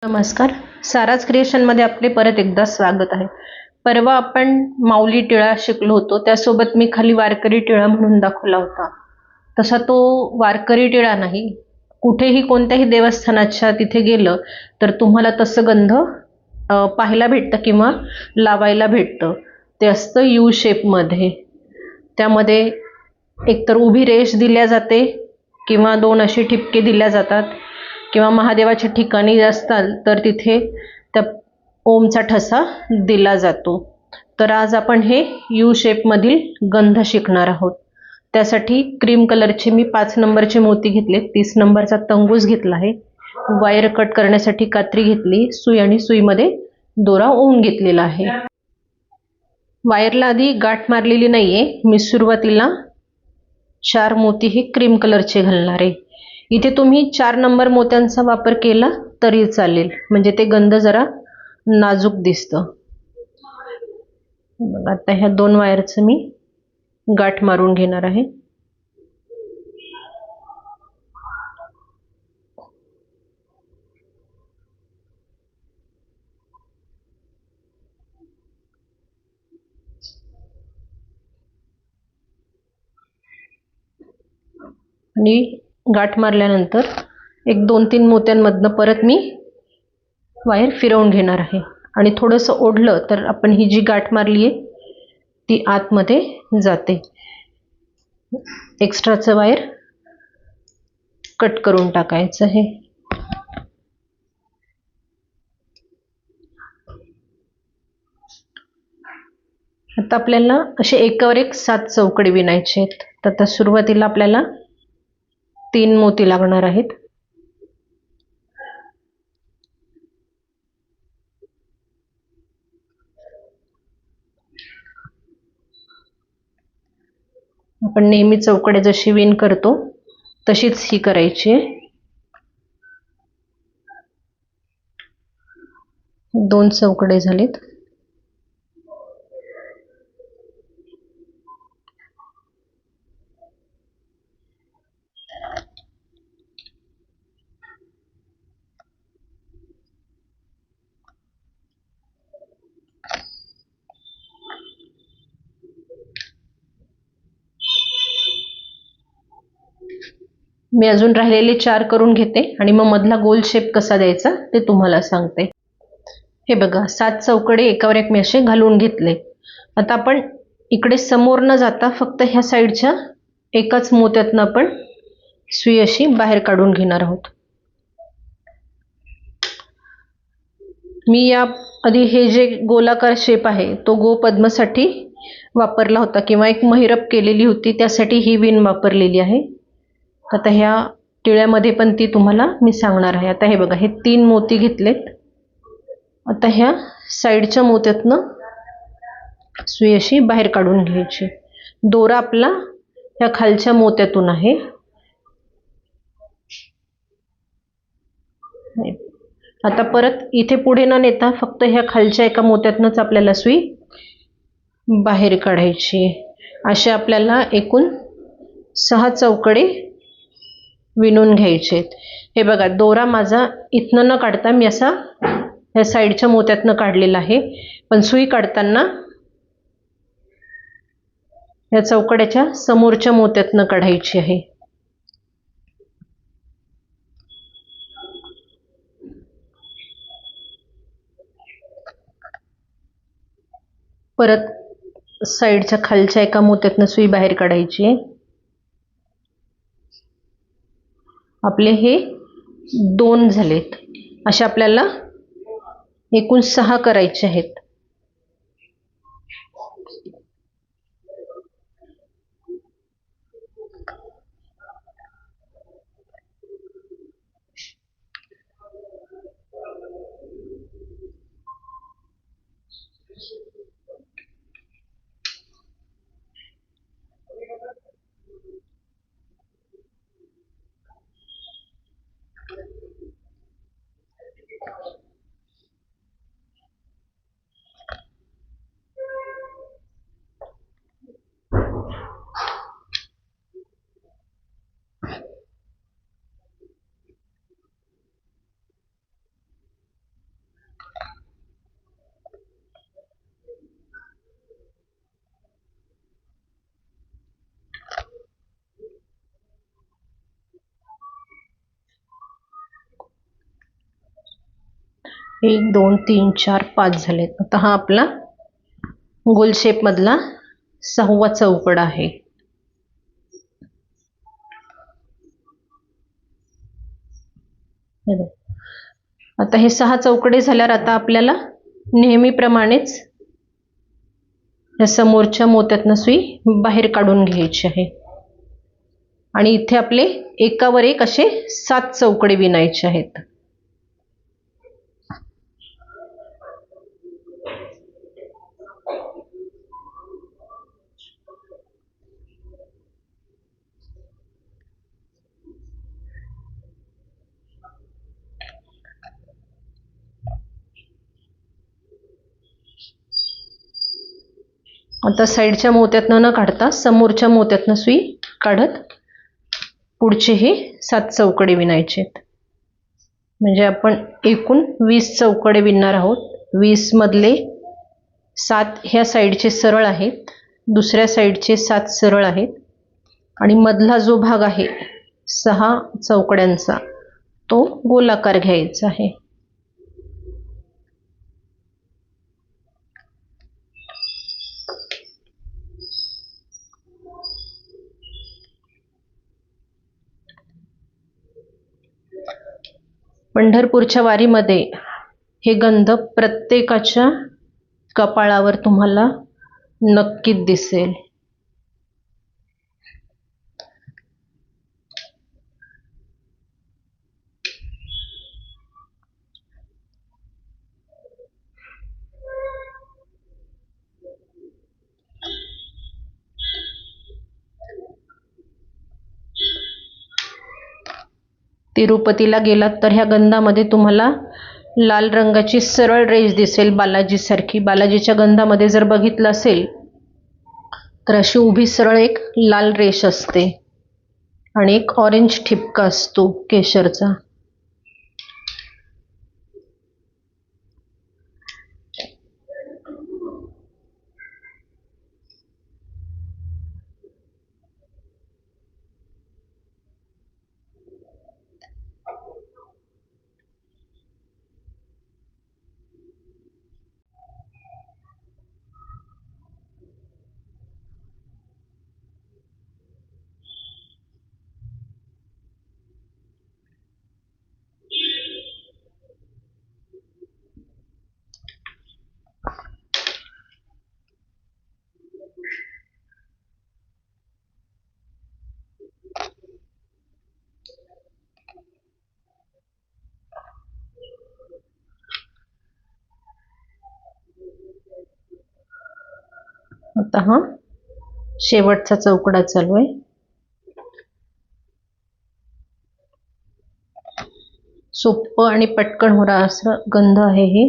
नमस्कार. साराच क्रिएशनमध्ये आपले परत एकदा स्वागत आहे. परवा आपण माऊली टिळा शिकलो होतो, त्यासोबत मी खाली वारकरी टिळा म्हणून दाखवला होता. तसा तो वारकरी टिळा नाही. कुठेही कोणत्याही देवस्थानाच्या तिथे गेलं तर तुम्हाला तसं गंध पाहायला भेटतं किंवा लावायला भेटतं. ते असतं यू शेपमध्ये. त्यामध्ये एकतर उभी रेष दिल्या जाते किंवा दोन अशी ठिपके दिल्या जातात किंवा महादेवाच्या ठिकाणी असताल तर तिथे त्या ओमचा ठसा दिला जातो. तर आज आपण हे यू शेपमधील गंध शिकणार आहोत. त्यासाठी क्रीम कलरचे मी 5 नंबरचे मोती घेतले, 30 नंबरचा तंगूस घेतला आहे, वायर कट करण्यासाठी कात्री घेतली, सुई आणि सुईमध्ये दोरा ओवून घेतलेला आहे. वायरला आधी गाठ मारलेली नाहीये. मी सुरुवातीला 4 मोती हे क्रीम कलरचे घालणार आहे. इथे तुम्ही 4 नंबर मोत्यांचा वापर केला तरी चालेल, म्हणजे ते गंध जरा नाजूक दिसतं. आता ह्या 2 वायरचं मी गाठ मारून घेणार आहे. आणि गाठ मारल्यानंतर एक 2-3 मोत्यांमधनं परत मी वायर फिरवून घेणार आहे आणि थोडंसं ओढलं तर आपण ही जी गाठ मारली आहे ती आतमध्ये जाते. एक्स्ट्राचं वायर कट करून टाकायचं आहे. आता आपल्याला असे एकावर एक 7 चौकडे विणायचे आहेत. तर आता सुरुवातीला आपल्याला 3 मोती लागणार आहेत. आपण नेहमी चौकडे जशी विण करतो तशीच ही करायची आहे. 2 चौकडे झालेत. मी अजून राहिलेले 4 करून घेते आणि मग मधला गोल शेप कसा द्यायचा ते तुम्हाला सांगते. हे बघा, 7 चौकडे एकावर एक मी असे घालून घेतले. आता आपण इकडे समोर न जाता फक्त ह्या साईडच्या एकाच मोत्यातनं आपण सुई अशी बाहेर काढून घेणार आहोत. मी या आधी हे जे गोलाकार शेप आहे तो गोपद्मसाठी वापरला होता किंवा एक महिरप केलेली होती, त्यासाठी ही विण वापरलेली आहे. आता ह्या टिळ्यामध्ये पण ती तुम्हाला मी सांगणार आहे. आता हे बघा, हे 3 मोती घेतलेत. आता ह्या साईडच्या मोत्यातनं सुई अशी बाहेर काढून घ्यायची. दोरा आपला ह्या खालच्या मोत्यातून आहे. आता परत इथे पुढे न नेता फक्त ह्या खालच्या एका मोत्यातनंच आपल्याला सुई बाहेर काढायची. अशा आपल्याला एकूण 6 चौकडे विणून घ्यायचे. हे बघा, दोरा माझा इथनं न काढता मी असा ह्या साईडच्या मोत्यातनं काढलेला आहे, पण सुई काढताना या चौकड्याच्या समोरच्या मोत्यातनं काढायची आहे. परत साईडच्या खालच्या एका मोत्यातनं सुई बाहेर काढायची आहे. आपले हे 2 झालेत. अशा आपल्याला एकूण 6 करायचे आहेत. 1 2 3 4 5 झालेत. आता हा आपला गोल शेप मधला 6वा चौकड आहे. आता हे 6 चौकडे झाल्यावर आता आपल्याला नेहमीप्रमाणेच या समोरच्या मोत्यातनं सुई बाहेर काढून घ्यायची आहे आणि इथे आपले एकावर एक असे 7 चौकडे विणायचे आहेत. आता साईडच्या मोत्यातनं न काढता समोरच्या मोत्यातनं सुई काढत पुढचे हे 7 चौकडे विणायचे आहेत. म्हणजे आपण एकूण 20 चौकडे विणणार आहोत. 20 मधले 7 ह्या साईडचे सरळ आहेत, दुसऱ्या साईडचे 7 सरळ आहेत आणि मधला जो भाग आहे 6 चौकड्यांचा तो गोलाकार घ्यायचा आहे. पंढरपूरच्या वारीमध्ये हे गंध प्रत्येकाच्या कपाळावर तुम्हाला नक्कीच दिसेल. तिरुपतीला गेलात तर ह्या गंधामध्ये तुम्हाला लाल रंगाची सरळ रेष दिसेल बालाजी सारखी. बालाजीच्या गंधामध्ये जर बघितलं असेल तर अशी उभी सरळ एक लाल रेष असते आणि एक ऑरेंज ठिपका असतो केशरचा. आता हा शेवटचा चौकडा चालू आहे. सोपं आणि पटकन होणार असं गंध आहे हे.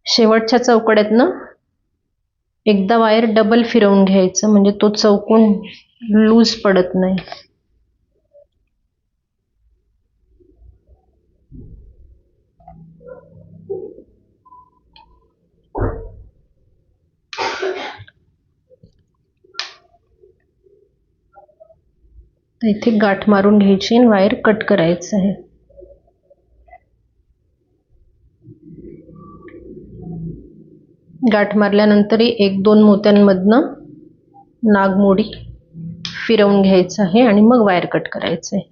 शेवटच्या चौकड्यातनं एकदा वायर डबल फिरवून घ्यायचं म्हणजे तो चौकोन लूज पडत नाही. इथे गाठ मारून घ्यायची आणि वायर कट करायचं आहे. गाठ मारल्यानंतर 1-2 मोत्यांमधनं नागमोडी फिरवून घ्यायचं आहे आणि मग वायर कट करायचं आहे.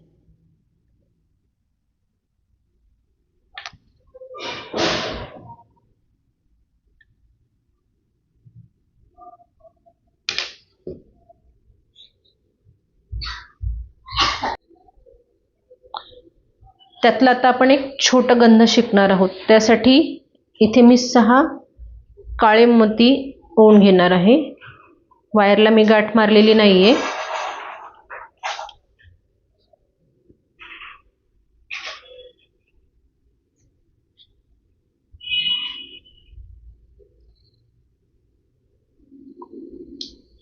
त्यातला आता आपण एक छोटं गंध शिकणार आहोत. त्यासाठी इथे मी 6 काळे मोती ओवून घेणार आहे. वायरला मी गाठ मारलेली नाहीये.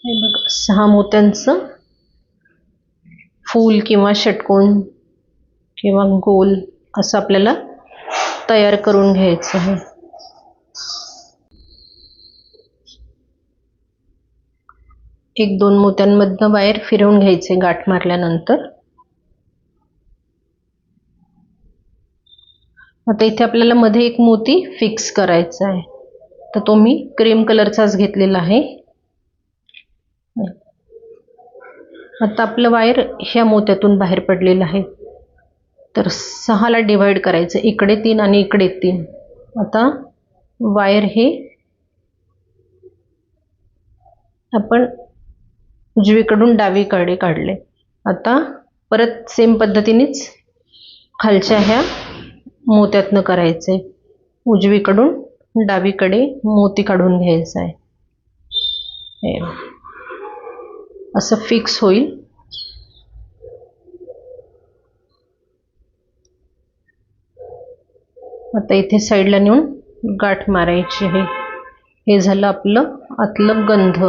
हे बघा 6 मोत्यांचं फूल किंवा षटकोन किंवा गोल असं आपल्याला तयार करून घ्यायचं आहे. 1-2 मोत्यांमधनं वायर फिरवून घ्यायचे गाठ मारल्यानंतर. आता इथे आपल्याला मध्ये एक मोती फिक्स करायचा आहे, तर तो मी क्रीम कलरचाच घेतलेला आहे. आता आपलं वायर ह्या मोत्यातून बाहेर पडलेलं आहे, तर 6 ला डिवाइड करायचं, इकडे 3 आणि इकडे 3. आता वायर हे आपण उजवीकडून डावीकडे काढले. आता परत सेम पद्धतीनेच खालच्या ह्या मोत्यातनं करायचे, उजवीकडून डावीकडे मोती काढून घ्यायचा आहे. हे असं फिक्स होईल. आता इथे साईडला नेऊन गाठ मारायची आहे. हे झालं आपलं आतलं गंध.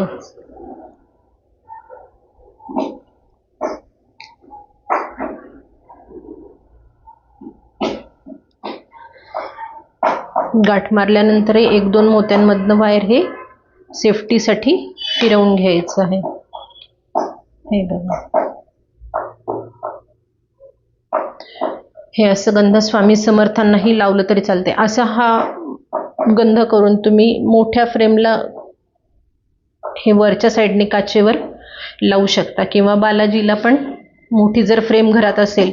गाठ मारल्यानंतर 1-2 मोत्यांमधनं वायर हे सेफ्टीसाठी फिरवून घ्यायचं आहे. हे बघा, हे असं गंध स्वामी समर्थांनाही लावलं तरी चालते. असा हा गंध करून तुम्ही मोठ्या फ्रेमला हे वरच्या साईडने काचेवर लावू शकता, किंवा बालाजीला पण मोठी जर फ्रेम घरात असेल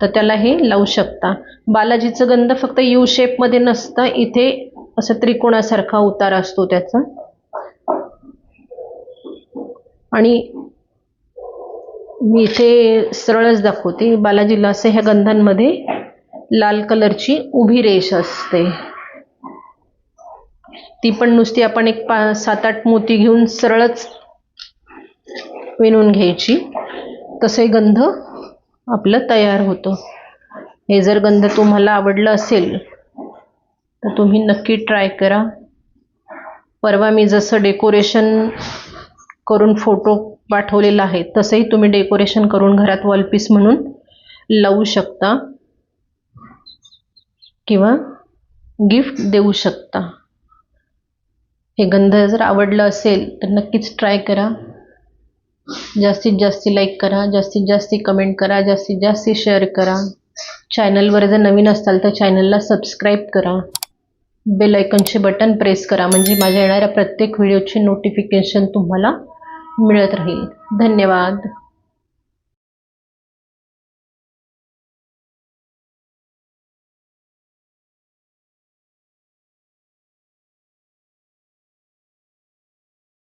तर त्याला हे लावू शकता. बालाजीचं गंध फक्त यू शेपमध्ये नसतं, इथे असं त्रिकोणासारखा उतार असतो त्याचा. आणि मी इथे सरळच दाखवते. बालाजीला असं ह्या गंधांमध्ये लाल कलरची उभी रेष असते, ती पण नुसती आपण एक 7-8 मोती घेऊन सरळच विणून घ्यायची, तसे गंध आपलं तयार होतो. हे जर गंध तुम्हाला आवडलं असेल तर तुम्ही नक्की ट्राय करा. परवा मी जसं डेकोरेशन करून फोटो पाठवलेला आहे, तसंही तुम्ही डेकोरेशन करून घरात वॉलपीस म्हणून लावू शकता किंवा गिफ्ट देऊ शकता. हे गंध जर आवडलं असेल तर नक्कीच ट्राय करा. जास्तीत जास्त लाईक करा, जास्तीत जास्त कमेंट करा, जास्तीत जास्त शेअर करा. चॅनलवर जर नवीन असाल तर चॅनलला सबस्क्राईब करा. बेल आयकॉनचे बटन प्रेस करा, म्हणजे माझ्या येणाऱ्या प्रत्येक व्हिडिओची नोटिफिकेशन तुम्हाला मिळत राहील. धन्यवाद.